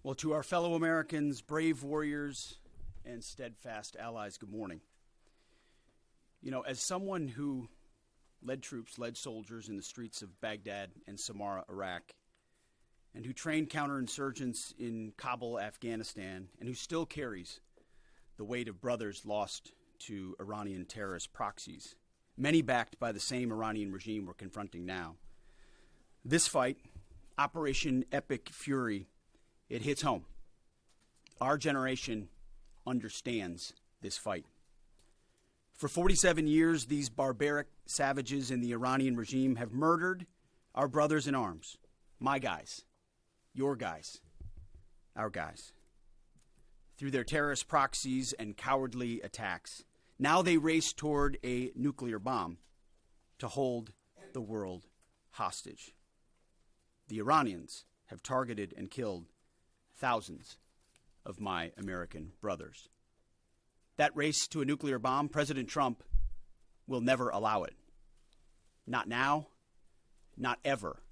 Well, to our fellow Americans, brave warriors, and steadfast allies, good morning. You know, as someone who led troops, led soldiers in the streets of Baghdad and Samarra, Iraq, and who trained counterinsurgents in Kabul, Afghanistan, and who still carries the weight of brothers lost to Iranian terrorist proxies, many backed by the same Iranian regime we're confronting now. This fight, Operation Epic Fury, it hits home. Our generation understands this fight. For 47 years, these barbaric savages in the Iranian regime have murdered our brothers in arms, my guys, your guys, our guys, through their terrorist proxies and cowardly attacks. Now they race toward a nuclear bomb to hold the world hostage. The Iranians have targeted and killed thousands of my American brothers. That race to a nuclear bomb, President Trump will never allow it. Not now, not ever,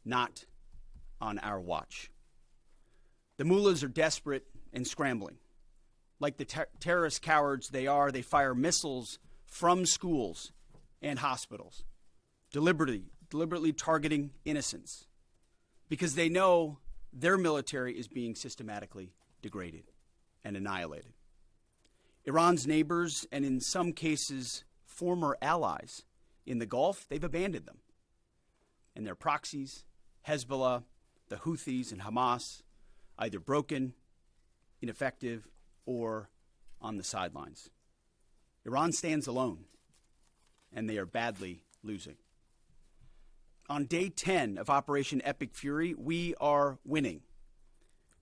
not on our watch. The mullahs are desperate and scrambling. Like the terrorist cowards they are, they fire missiles from schools and hospitals, deliberately targeting innocents, because they know their military is being systematically degraded and annihilated. Iran's neighbors, and in some cases former allies in the Gulf, they've abandoned them. And their proxies, Hezbollah, the Houthis, and Hamas, either broken, ineffective, or on the sidelines. Iran stands alone, and they are badly losing. On day 10 of Operation Epic Fury, we are winning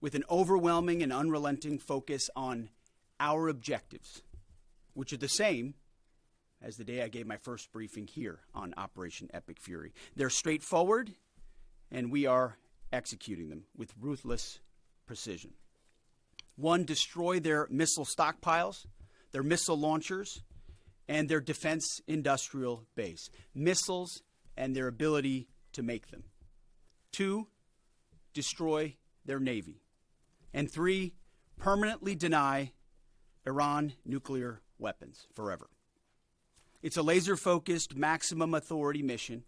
with an overwhelming and unrelenting focus on our objectives, which are the same as the day I gave my first briefing here on Operation Epic Fury. They're straightforward, and we are executing them with ruthless precision. One, destroy their missile stockpiles, their missile launchers, and their defense industrial base. Missiles and their ability to make them. 2, destroy their navy. And 3, permanently deny Iran nuclear weapons forever. It's a laser-focused, maximum authority mission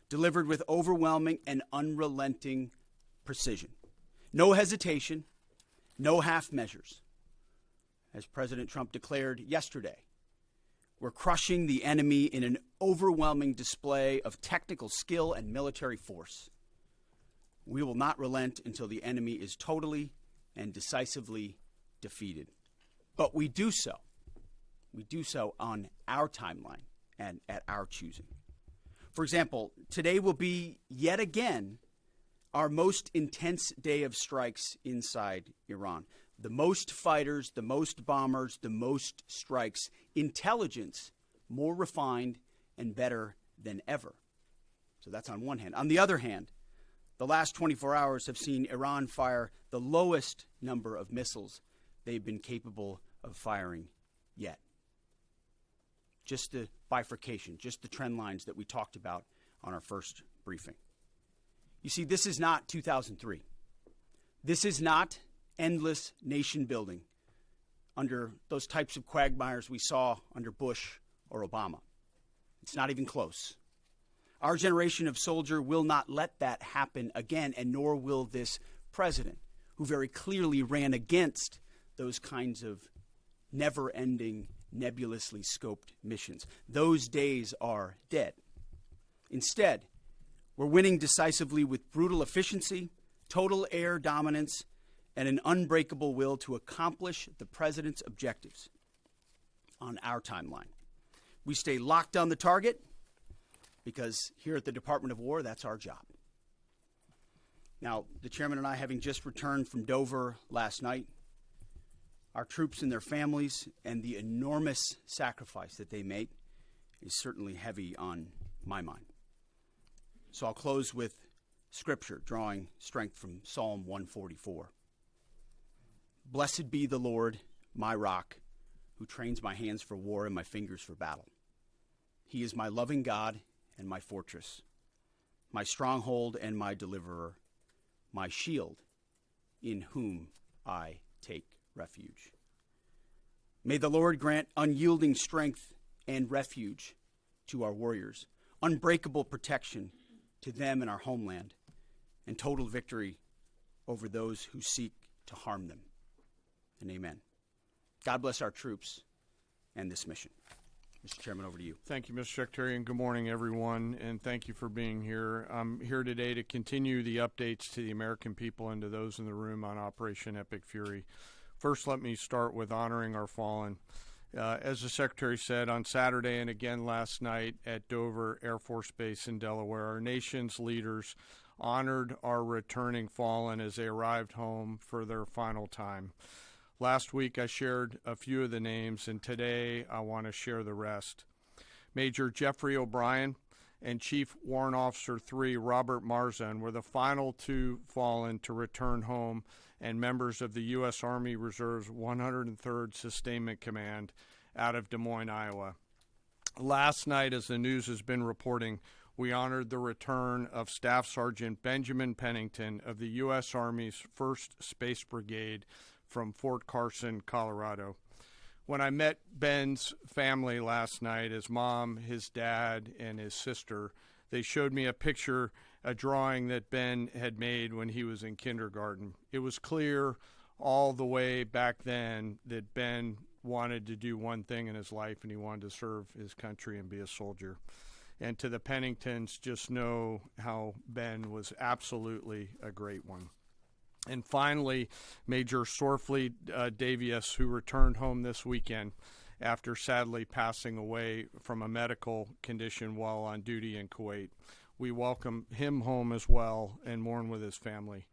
delivered with overwhelming and unrelenting precision. No hesitation, no half measures. As President Trump declared yesterday, we're crushing the enemy in an overwhelming display of technical skill and military force. We will not relent until the enemy is totally and decisively defeated. But we do so. We do so on our timeline and at our choosing. For example, today will be yet again our most intense day of strikes inside Iran. The most fighters, the most bombers, the most strikes. Intelligence more refined and better than ever. So that's on one hand. On the other hand, the last 24 hours have seen Iran fire the lowest number of missiles they've been capable of firing yet. Just the bifurcation, just the trend lines that we talked about on our first briefing. You see, this is not 2003. This is not endless nation building under those types of quagmires we saw under Bush or Obama. It's not even close. Our generation of soldier will not let that happen again, and nor will this president, who very clearly ran against those kinds of never-ending, nebulously scoped missions. Those days are dead. Instead, we're winning decisively with brutal efficiency, total air dominance, and an unbreakable will to accomplish the president's objectives on our timeline. We stay locked on the target because here at the Department of War, that's our job. Now, the chairman and I, having just returned from Dover last night, our troops and their families and the enormous sacrifice that they make is certainly heavy on my mind. So I'll close with scripture, drawing strength from Psalm 144. Blessed be the Lord, my rock, who trains my hands for war and my fingers for battle. He is my loving God and my fortress, my stronghold and my deliverer, my shield in whom I take refuge. May the Lord grant unyielding strength and refuge to our warriors, unbreakable protection to them and our homeland, and total victory over those who seek to harm them. And amen. God bless our troops and this mission. Mr. Chairman, over to you. Thank you, Mr. Secretary, and good morning, everyone, and thank you for being here. I'm here today to continue the updates to the American people and to those in the room on Operation Epic Fury. First, let me start with honoring our fallen. As the Secretary said, on Saturday and again last night at Dover Air Force Base in Delaware, our nation's leaders honored our returning fallen as they arrived home for their final time. Last week, I shared a few of the names, and today I want to share the rest. Major Jeffrey O'Brien and Chief Warrant Officer 3 Robert Marzan were the final two fallen to return home and members of the U.S. Army Reserve's 103rd Sustainment Command out of Des Moines, Iowa. Last night, as the news has been reporting, we honored the return of Staff Sergeant Benjamin Pennington of the U.S. Army's 1st Space Brigade from Fort Carson, Colorado. When I met Ben's family last night, his mom, his dad, and his sister, they showed me a drawing that Ben had made when he was in kindergarten. It was clear all the way back then that Ben wanted to do one thing in his life, and he wanted to serve his country and be a soldier. And to the Penningtons, just know how Ben was absolutely a great one. And finally, Major Sorfleet Davies, who returned home this weekend after sadly passing away from a medical condition while on duty in Kuwait. We welcome him home as well and mourn with his family.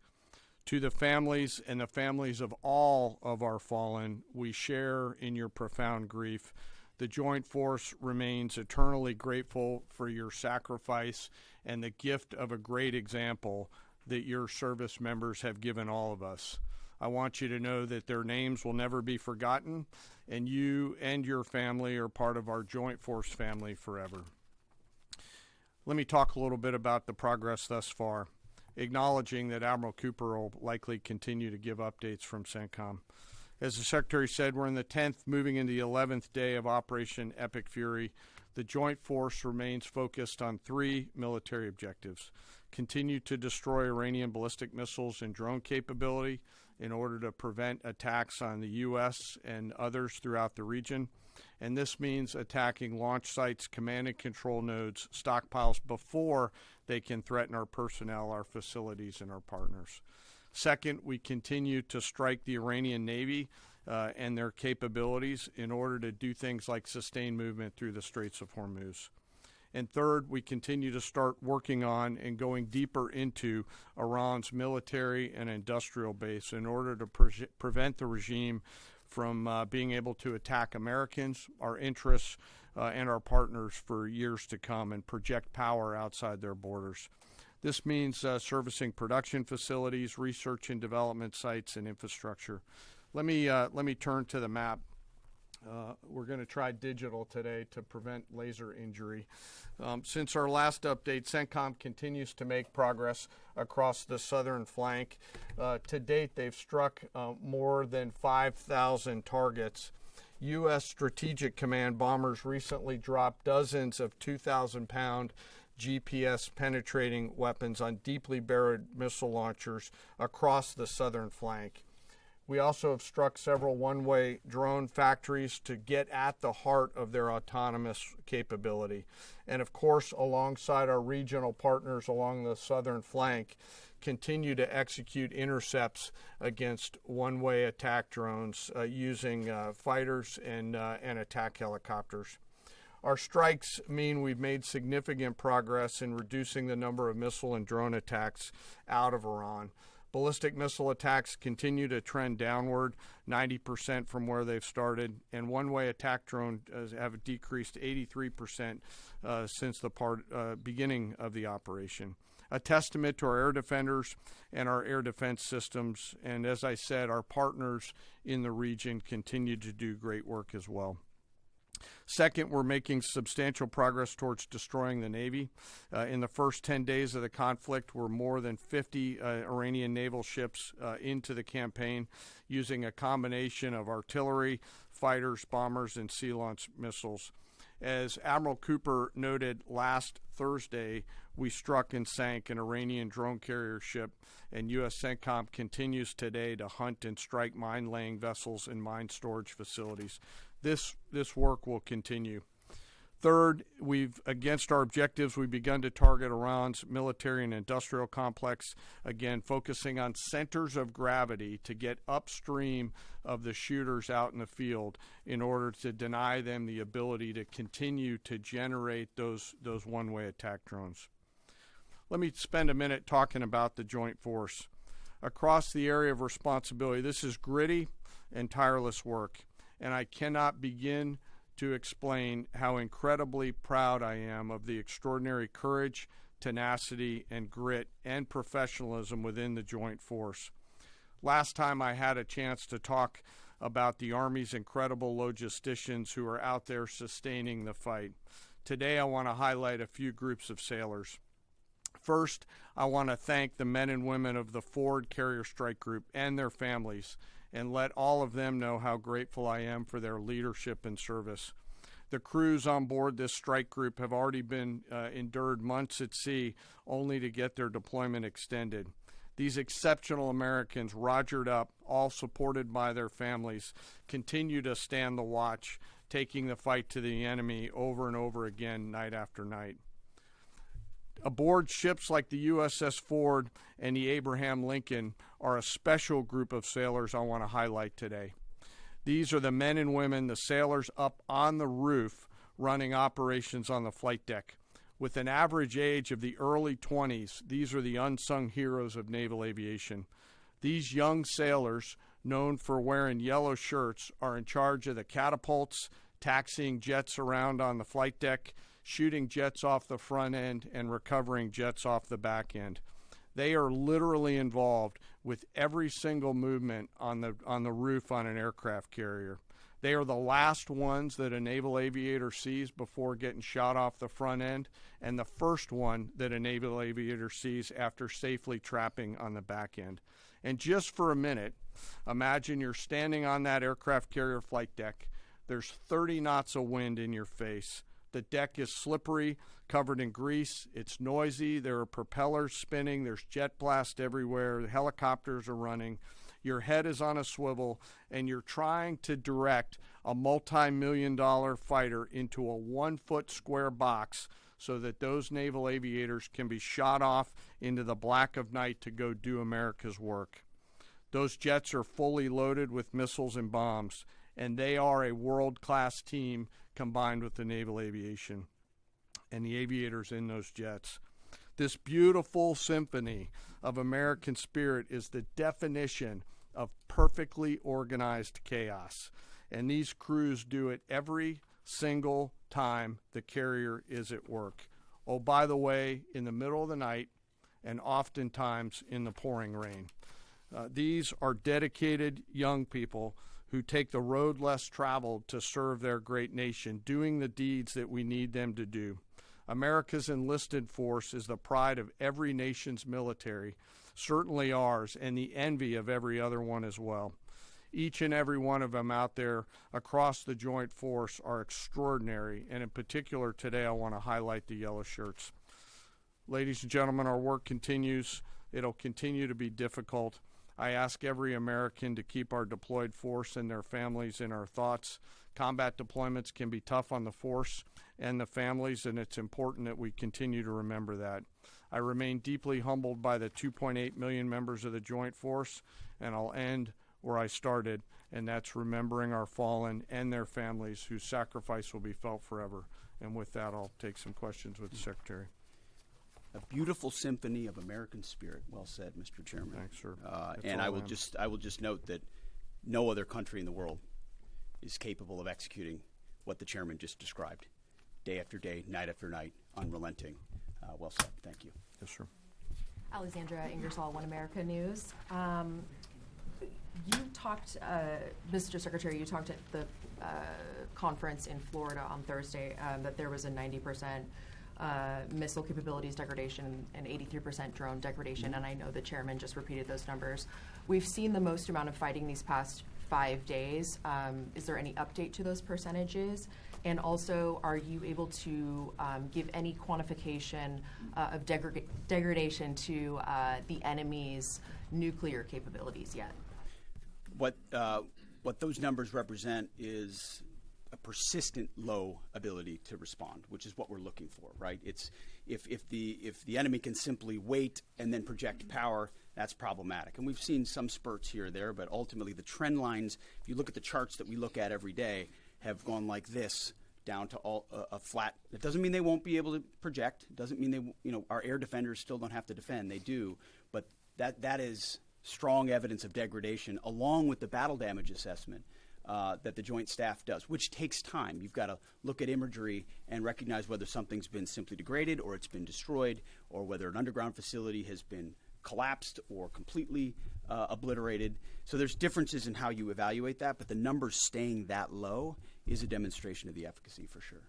To the families and the families of all of our fallen, we share in your profound grief. The Joint Force remains eternally grateful for your sacrifice and the gift of a great example that your service members have given all of us. I want you to know that their names will never be forgotten, and you and your family are part of our Joint Force family forever. Let me talk a little bit about the progress thus far, acknowledging that Admiral Cooper will likely continue to give updates from CENTCOM. As the Secretary said, we're in the 10th, moving into the 11th day of Operation Epic Fury. The Joint Force remains focused on 3 military objectives. Continue to destroy Iranian ballistic missiles and drone capability in order to prevent attacks on the U.S. and others throughout the region. And this means attacking launch sites, command and control nodes, stockpiles before they can threaten our personnel, our facilities, and our partners. Second, we continue to strike the Iranian Navy and their capabilities in order to do things like sustain movement through the Straits of Hormuz. And third, we continue to start working on and going deeper into Iran's military and industrial base in order to prevent the regime from being able to attack Americans, our interests, and our partners for years to come and project power outside their borders. This means servicing production facilities, research and development sites, and infrastructure. Let me turn to the map. We're going to try digital today to prevent laser injury. Since our last update, CENTCOM continues to make progress across the southern flank. To date, they've struck more than 5,000 targets. U.S. Strategic Command bombers recently dropped dozens of 2,000-pound GPS penetrating weapons on deeply buried missile launchers across the southern flank. We also have struck several one-way drone factories to get at the heart of their autonomous capability. And of course, alongside our regional partners along the southern flank, continue to execute intercepts against one-way attack drones using fighters and attack helicopters. Our strikes mean we've made significant progress in reducing the number of missile and drone attacks out of Iran. Ballistic missile attacks continue to trend downward, 90% from where they've started, and one-way attack drones have decreased 83% since the beginning of the operation. A testament to our air defenders and our air defense systems, and as I said, our partners in the region continue to do great work as well. Second, we're making substantial progress towards destroying the Navy. In the first 10 days of the conflict, we're more than 50 Iranian naval ships into the campaign using a combination of artillery, fighters, bombers, and sea-launched missiles. As Admiral Cooper noted last Thursday, we struck and sank an Iranian drone carrier ship, and U.S. CENTCOM continues today to hunt and strike mine-laying vessels and mine storage facilities. This work will continue. Third, against our objectives, we've begun to target Iran's military and industrial complex, again, focusing on centers of gravity to get upstream of the shooters out in the field in order to deny them the ability to continue to generate those one-way attack drones. Let me spend a minute talking about the Joint Force. Across the area of responsibility, this is gritty and tireless work, and I cannot begin to explain how incredibly proud I am of the extraordinary courage, tenacity, and grit and professionalism within the Joint Force. Last time I had a chance to talk about the Army's incredible logisticians who are out there sustaining the fight. Today I want to highlight a few groups of sailors. First, I want to thank the men and women of the Ford Carrier Strike Group and their families, and let all of them know how grateful I am for their leadership and service. The crews on board this strike group have already been endured months at sea only to get their deployment extended. These exceptional Americans, rogered up, all supported by their families, continue to stand the watch, taking the fight to the enemy over and over again, night after night. Aboard ships like the USS Ford and the Abraham Lincoln are a special group of sailors I want to highlight today. These are the men and women, the sailors up on the roof running operations on the flight deck. With an average age of the early 20s, these are the unsung heroes of naval aviation. These young sailors, known for wearing yellow shirts, are in charge of the catapults, taxiing jets around on the flight deck, shooting jets off the front end, and recovering jets off the back end. They are literally involved with every single movement on the roof on an aircraft carrier. They are the last ones that a naval aviator sees before getting shot off the front end, and the first one that a naval aviator sees after safely trapping on the back end. And just for a minute, imagine you're standing on that aircraft carrier flight deck. There's 30 knots of wind in your face. The deck is slippery, covered in grease. It's noisy. There are propellers spinning. There's jet blast everywhere. The helicopters are running. Your head is on a swivel, and you're trying to direct a multi-million-dollar fighter into a 1-foot square box so that those naval aviators can be shot off into the black of night to go do America's work. Those jets are fully loaded with missiles and bombs, and they are a world-class team combined with the naval aviation and the aviators in those jets. This beautiful symphony of American spirit is the definition of perfectly organized chaos. And these crews do it every single time the carrier is at work. Oh, by the way, in the middle of the night and oftentimes in the pouring rain. These are dedicated young people who take the road less traveled to serve their great nation, doing the deeds that we need them to do. America's enlisted force is the pride of every nation's military, certainly ours, and the envy of every other one as well. Each and every one of them out there across the Joint Force are extraordinary, and in particular today I want to highlight the yellow shirts. Ladies and gentlemen, our work continues. It'll continue to be difficult. I ask every American to keep our deployed force and their families in our thoughts. Combat deployments can be tough on the force and the families, and it's important that we continue to remember that. I remain deeply humbled by the 2.8 million members of the Joint Force, and I'll end where I started, and that's remembering our fallen and their families whose sacrifice will be felt forever. And with that, I'll take some questions with the Secretary. A beautiful symphony of American spirit. Well said, Mr. Chairman. Thanks, sir. And I will just note that no other country in the world is capable of executing what the chairman just described, day after day, night after night, unrelenting. Well said. Thank you. Yes, sir. Alexandra Ingersoll, One America News. You talked, Mr. Secretary, you talked at the conference in Florida on Thursday that there was a 90% missile capabilities degradation and 83% drone degradation, and I know the chairman just repeated those numbers. We've seen the most amount of fighting these past 5 days. Is there any update to those percentages? And also, are you able to give any quantification of degradation to the enemy's nuclear capabilities yet? What those numbers represent is a persistent low ability to respond, which is what we're looking for, right? It's if the enemy can simply wait and then project power, that's problematic. And we've seen some spurts here or there, but ultimately the trend lines, if you look at the charts that we look at every day, have gone like this down to a flat. It doesn't mean they won't be able to project. It doesn't mean our air defenders still don't have to defend. They do, but that is strong evidence of degradation, along with the battle damage assessment that the Joint Staff does, which takes time. You've got to look at imagery and recognize whether something's been simply degraded or it's been destroyed, or whether an underground facility has been collapsed or completely obliterated. So there's differences in how you evaluate that, but the numbers staying that low is a demonstration of the efficacy for sure.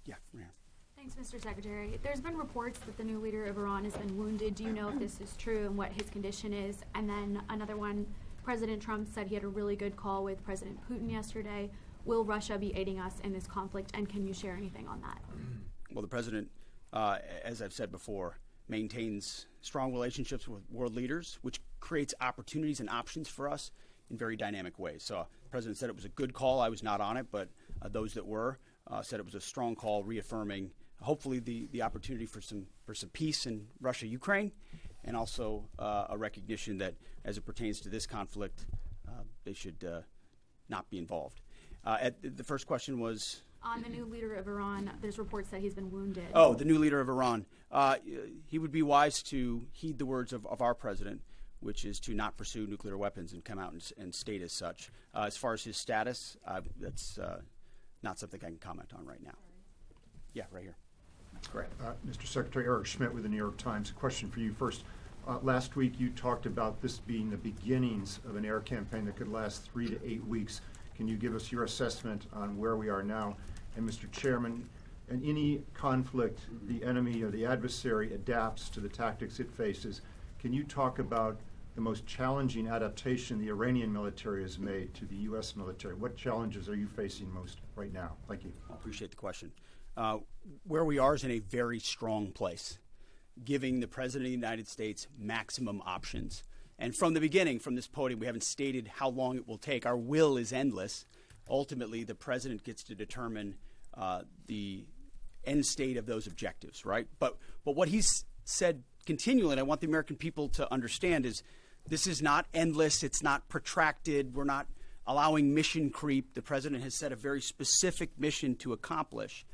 Yeah, Ryan. Thanks, Mr. Secretary. There's been reports that the new leader of Iran has been wounded. Do you know if this is true and what his condition is? And then another one, President Trump said he had a really good call with President Putin yesterday. Will Russia be aiding us in this conflict, and can you share anything on that? Well, the president, as I've said before, maintains strong relationships with world leaders, which creates opportunities and options for us in very dynamic ways. So the president said it was a good call. I was not on it, but those that were said it was a strong call, reaffirming hopefully the opportunity for some peace in Russia-Ukraine, and also a recognition that as it pertains to this conflict, they should not be involved. The first question was? On the new leader of Iran, there's reports that he's been wounded. Oh, the new leader of Iran. He would be wise to heed the words of our president, which is to not pursue nuclear weapons and come out and state as such. As far as his status, that's not something I can comment on right now. Yeah, right here. That's correct. Mr. Secretary, Eric Schmidt with the New York Times. A question for you first. Last week you talked about this being the beginnings of an air campaign that could last 3 to 8 weeks. Can you give us your assessment on where we are now? And Mr. Chairman, in any conflict, the enemy or the adversary adapts to the tactics it faces. Can you talk about the most challenging adaptation the Iranian military has made to the U.S. military? What challenges are you facing most right now? Thank you. I appreciate the question. Where we are is in a very strong place, giving the President of the United States maximum options. And from the beginning, from this podium, we haven't stated how long it will take. Our will is endless. Ultimately, the President gets to determine the end state of those objectives, right? But what he's said continually, and I want the American people to understand, is this is not endless. It's not protracted. We're not allowing mission creep. The President has set a very specific mission to accomplish,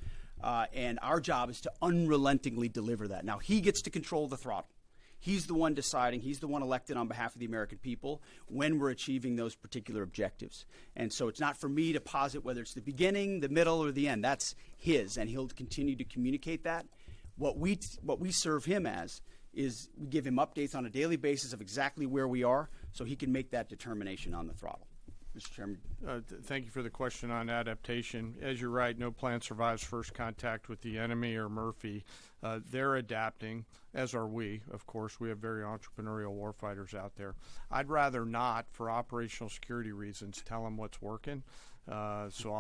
and our job is to unrelentingly deliver that. Now, he gets to control the throttle. He's the one deciding, he's the one elected on behalf of the American people when we're achieving those particular objectives. And so it's not for me to posit whether it's the beginning, the middle, or the end. That's his, and he'll continue to communicate that. What we serve him as is we give him updates on a daily basis of exactly where we are so he can make that determination on the throttle. Mr. Chairman. Thank you for the question on adaptation. As you're right, no plan survives first contact with the enemy or Murphy. They're adapting, as are we. Of course, we have very entrepreneurial warfighters out there. I'd rather not, for operational security reasons, tell them what's working. So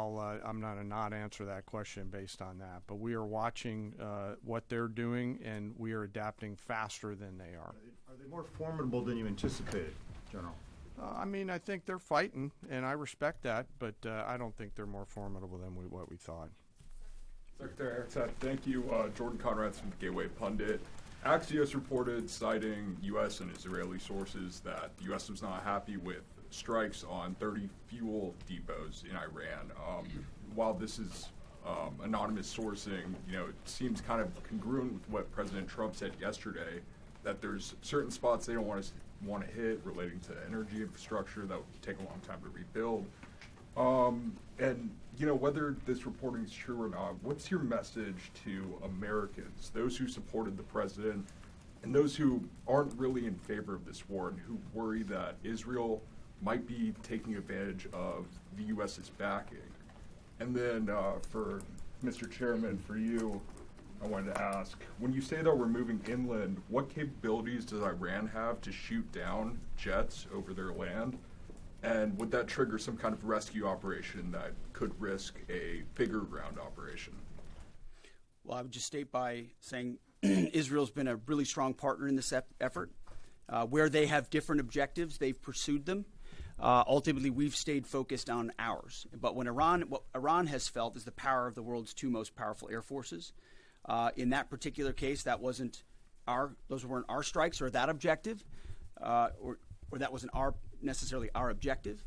I'm not a not answer that question based on that. But we are watching what they're doing, and we are adapting faster than they are. Are they more formidable than you anticipated, General? I think they're fighting, and I respect that, but I don't think they're more formidable than what we thought. Secretary Hegseth, thank you. Jordan Conrad's from the Gateway Pundit. Axios reported, citing U.S. and Israeli sources, that the U.S. was not happy with strikes on 30 fuel depots in Iran. While this is anonymous sourcing, it seems kind of congruent with what President Trump said yesterday, that there's certain spots they don't want to hit relating to energy infrastructure that would take a long time to rebuild. And whether this reporting is true or not, what's your message to Americans, those who supported the president and those who aren't really in favor of this war and who worry that Israel might be taking advantage of the U.S. is backing? And then for Mr. Chairman, for you, I wanted to ask, when you say that we're moving inland, what capabilities does Iran have to shoot down jets over their land? And would that trigger some kind of rescue operation that could risk a bigger ground operation? Well, I would just state by saying Israel's been a really strong partner in this effort. Where they have different objectives, they've pursued them. Ultimately, we've stayed focused on ours. But what Iran has felt is the power of the world's two most powerful air forces. In that particular case, those weren't our strikes or that objective, or that wasn't necessarily our objective.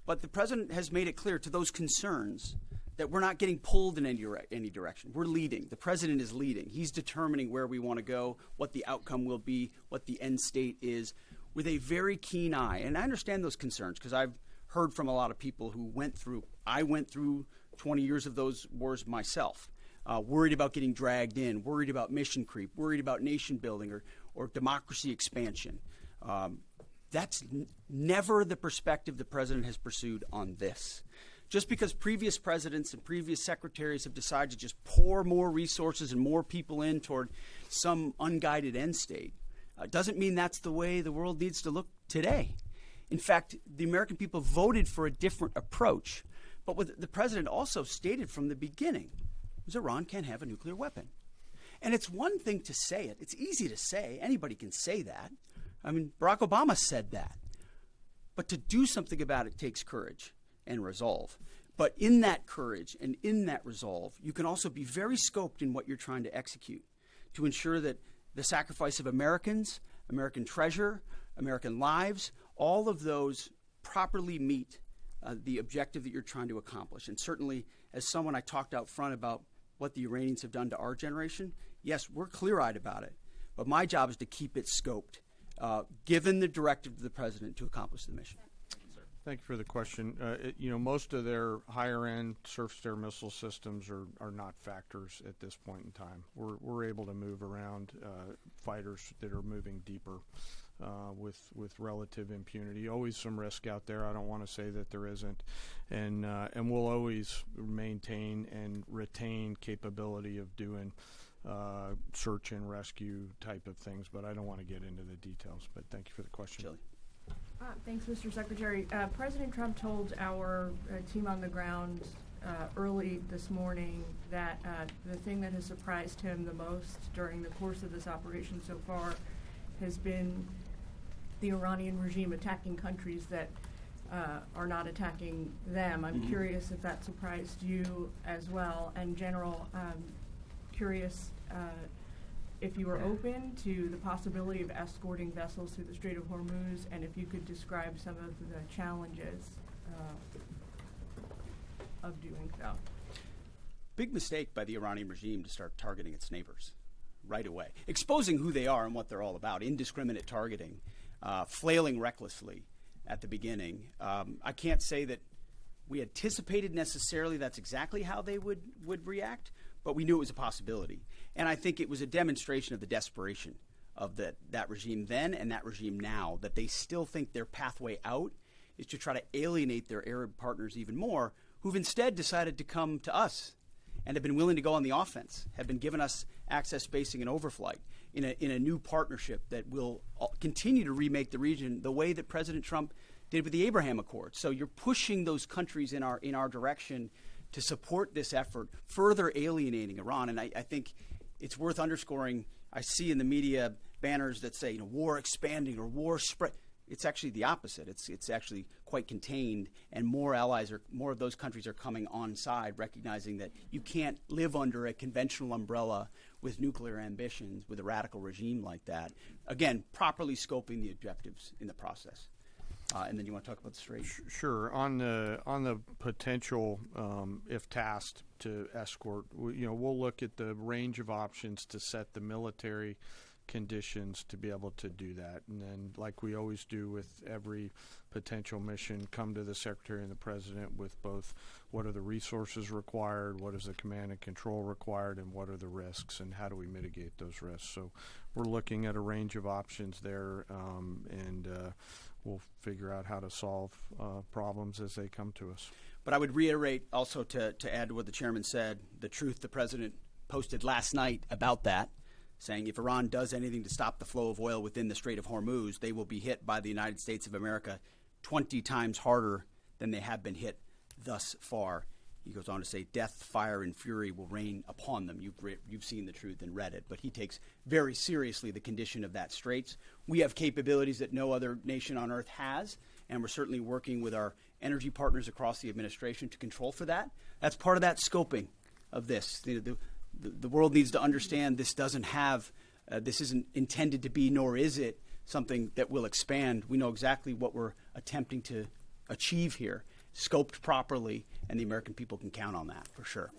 But the president has made it clear to those concerns that we're not getting pulled in any direction. We're leading. The president is leading. He's determining where we want to go, what the outcome will be, what the end state is, with a very keen eye. And I understand those concerns because I've heard from a lot of people who I went through 20 years of those wars myself, worried about getting dragged in, worried about mission creep, worried about nation building or democracy expansion. That's never the perspective the president has pursued on this. Just because previous presidents and previous secretaries have decided to just pour more resources and more people in toward some unguided end state doesn't mean that's the way the world needs to look today. In fact, the American people voted for a different approach. But what the president also stated from the beginning was Iran can't have a nuclear weapon. And it's one thing to say it. It's easy to say. Anybody can say that. I mean, Barack Obama said that. But to do something about it takes courage and resolve. But in that courage and in that resolve, you can also be very scoped in what you're trying to execute to ensure that the sacrifice of Americans, American treasure, American lives, all of those properly meet the objective that you're trying to accomplish. And certainly, as someone I talked out front about what the Iranians have done to our generation, yes, we're clear-eyed about it. But my job is to keep it scoped, given the directive to the president to accomplish the mission. Thank you for the question. Most of their higher-end surface-to-air missile systems are not factors at this point in time. We're able to move around fighters that are moving deeper with relative impunity. Always some risk out there. I don't want to say that there isn't, and we'll always maintain and retain capability of doing search and rescue type of things. But I don't want to get into the details. But thank you for the question. Shelley. Thanks, Mr. Secretary. President Trump told our team on the ground early this morning that the thing that has surprised him the most during the course of this operation so far has been the Iranian regime attacking countries that are not attacking them. I'm curious if that surprised you as well. And General, curious if you were open to the possibility of escorting vessels through the Strait of Hormuz, and if you could describe some of the challenges of doing so. Big mistake by the Iranian regime to start targeting its neighbors right away, exposing who they are and what they're all about, indiscriminate targeting, flailing recklessly at the beginning. I can't say that we anticipated necessarily that's exactly how they would react, but we knew it was a possibility. And I think it was a demonstration of the desperation of that regime then and that regime now, that they still think their pathway out is to try to alienate their Arab partners even more, who've instead decided to come to us and have been willing to go on the offense, have been giving us access, spacing, and overflight in a new partnership that will continue to remake the region the way that President Trump did with the Abraham Accords. So you're pushing those countries in our direction to support this effort, further alienating Iran. And I think it's worth underscoring. I see in the media banners that say, war expanding or war spread. It's actually the opposite. It's actually quite contained, and more of those countries are coming on side, recognizing that you can't live under a conventional umbrella with nuclear ambitions with a radical regime like that. Again, properly scoping the objectives in the process. And then you want to talk about the Strait? Sure. On the potential, if tasked to escort, we'll look at the range of options to set the military conditions to be able to do that. And then, like we always do with every potential mission, come to the Secretary and the President with both what are the resources required, what is the command and control required, and what are the risks, and how do we mitigate those risks. So we're looking at a range of options there, and we'll figure out how to solve problems as they come to us. But I would reiterate also to add to what the chairman said, the truth the president posted last night about that, saying if Iran does anything to stop the flow of oil within the Strait of Hormuz, they will be hit by the United States of America 20 times harder than they have been hit thus far. He goes on to say, death, fire, and fury will rain upon them. You've seen the truth and read it. But he takes very seriously the condition of that straits. We have capabilities that no other nation on earth has, and we're certainly working with our energy partners across the administration to control for that. That's part of that scoping of this. The world needs to understand this doesn't have, this isn't intended to be, nor is it something that will expand. We know exactly what we're attempting to achieve here, scoped properly, and the American people can count on that for sure.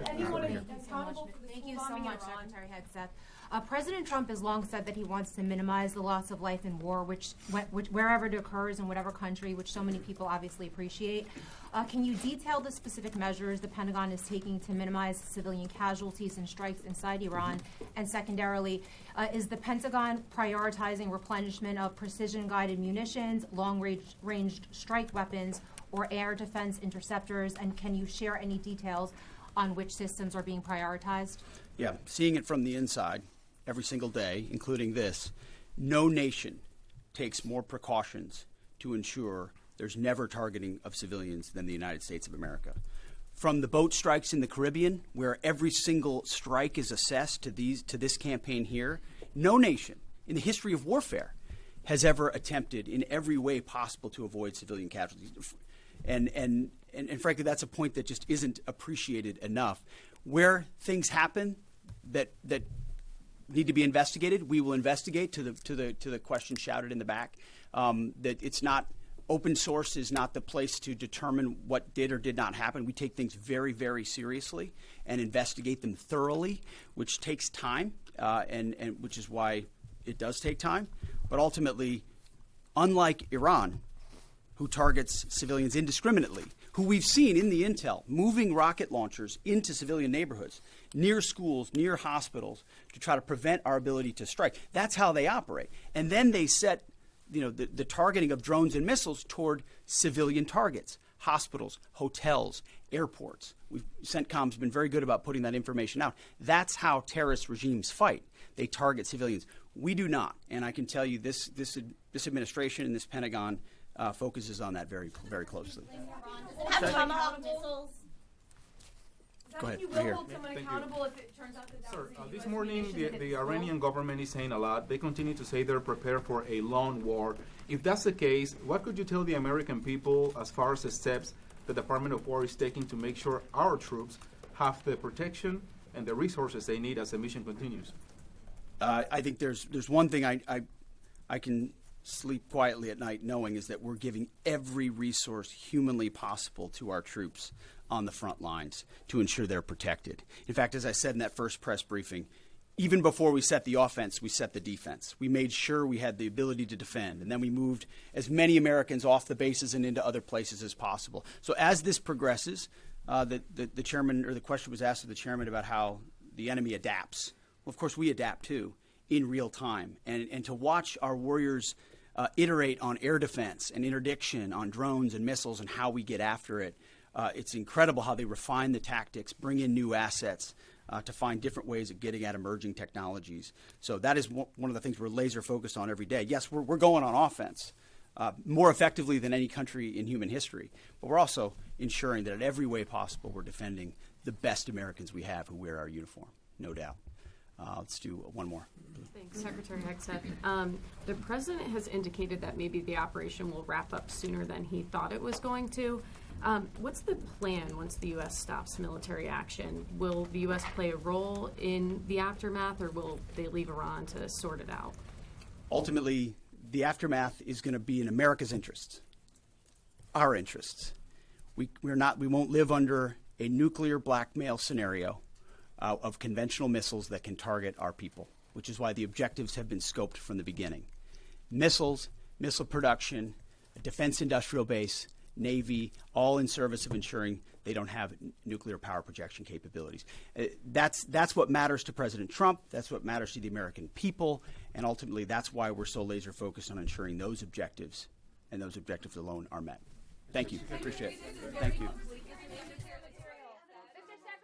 Thank you so much, Secretary Hegseth. President Trump has long said that he wants to minimize the loss of life in war, which wherever it occurs in whatever country, which so many people obviously appreciate. Can you detail the specific measures the Pentagon is taking to minimize civilian casualties and strikes inside Iran? And secondarily, is the Pentagon prioritizing replenishment of precision-guided munitions, long-ranged strike weapons, or air defense interceptors? And can you share any details on which systems are being prioritized? Yeah, seeing it from the inside every single day, including this, no nation takes more precautions to ensure there's never targeting of civilians than the United States of America. From the boat strikes in the Caribbean, where every single strike is assessed to this campaign here, no nation in the history of warfare has ever attempted in every way possible to avoid civilian casualties. And frankly, that's a point that just isn't appreciated enough. Where things happen that need to be investigated, we will investigate. To the question shouted in the back, that it's not open source is not the place to determine what did or did not happen. We take things very, very seriously and investigate them thoroughly, which takes time, and which is why it does take time. But ultimately, unlike Iran, who targets civilians indiscriminately, who we've seen in the intel moving rocket launchers into civilian neighborhoods, near schools, near hospitals, to try to prevent our ability to strike. That's how they operate. And then they set the targeting of drones and missiles toward civilian targets, hospitals, hotels, airports. CENTCOM's been very good about putting that information out. That's how terrorist regimes fight. They target civilians. We do not. And I can tell you this administration and this Pentagon focuses on that very, very closely. Go ahead. You Right here. will hold someone accountable if it turns out that that Sir, was a this US morning mission the that Iranian government is saying a lot. They continue to say they're prepared for a long war. If that's the case, what could you tell the American people as far as the steps the Department of War is taking to make sure our troops have the protection and the resources they need as the mission continues? I think there's one thing I can sleep quietly at night knowing is that we're giving every resource humanly possible to our troops on the front lines to ensure they're protected. In fact, as I said in that first press briefing, even before we set the offense, we set the defense. We made sure we had the ability to defend, and then we moved as many Americans off the bases and into other places as possible. So as this progresses, the chairman, or the question was asked of the chairman about how the enemy adapts. Well, of course, we adapt too in real time. And to watch our warriors iterate on air defense and interdiction on drones and missiles and how we get after it, it's incredible how they refine the tactics, bring in new assets to find different ways of getting at emerging technologies. So that is one of the things we're laser focused on every day. Yes, we're going on offense more effectively than any country in human history, but we're also ensuring that in every way possible we're defending the best Americans we have who wear our uniform, no doubt. Let's do one more. Thanks, Secretary Hegseth. The president has indicated that maybe the operation will wrap up sooner than he thought it was going to. What's the plan once the U.S. stops military action? Will the U.S. play a role in the aftermath, or will they leave Iran to sort it out? Ultimately, the aftermath is going to be in America's interests, our interests. We won't live under a nuclear blackmail scenario of conventional missiles that can target our people, which is why the objectives have been scoped from the beginning. Missiles, missile production, a defense industrial base, Navy, all in service of ensuring they don't have nuclear power projection capabilities. That's what matters to President Trump. That's what matters to the American people. And ultimately, that's why we're so laser focused on ensuring those objectives, and those objectives alone, are met. Thank you. I appreciate it. Thank you.